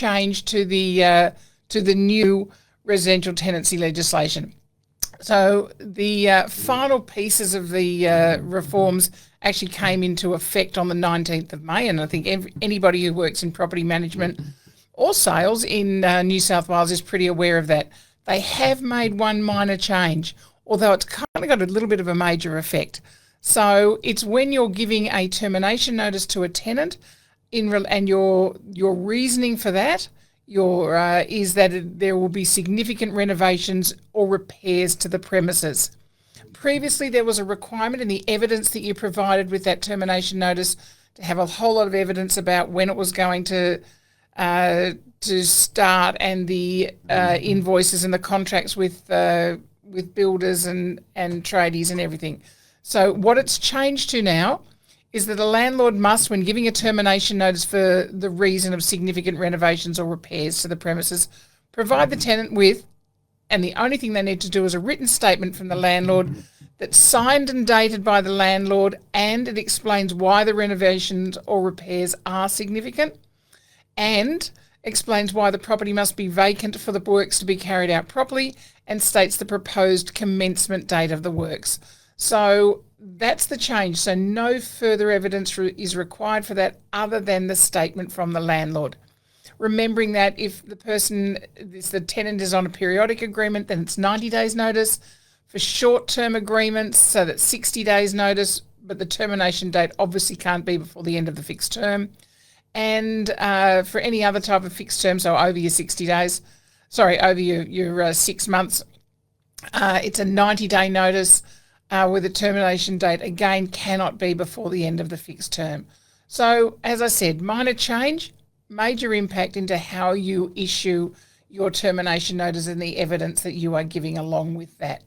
change to the new residential tenancy legislation. So the final pieces of the reforms actually came into effect on the 19th of May, and I think anybody who works in property management or sales in New South Wales is pretty aware of that. They have made one minor change, although it's kind of got a little bit of a major effect. So it's when you're giving a termination notice to a tenant, and your reasoning for that is that there will be significant renovations or repairs to the premises. Previously, there was a requirement in the evidence that you provided with that termination notice to have a whole lot of evidence about when it was going to start, and the invoices and the contracts with builders and tradies and everything. So what it's changed to now is that a landlord must, when giving a termination notice for the reason of significant renovations or repairs to the premises, provide the tenant with, and the only thing they need to do is a written statement from the landlord that's signed and dated by the landlord, and it explains why the renovations or repairs are significant, and explains why the property must be vacant for the works to be carried out properly, and states the proposed commencement date of the works. So that's the change. So no further evidence is required for that other than the statement from the landlord. Remembering that if the tenant is on a periodic agreement, then it's 90 days notice. For short-term agreements, so that's 60 days notice, but the termination date obviously can't be before the end of the fixed term. And for any other type of fixed term, so over your 60 days, over your 6 months, it's a 90-day notice with a termination date, again, cannot be before the end of the fixed term. So, as I said, minor change, major impact into how you issue your termination notice and the evidence that you are giving along with that.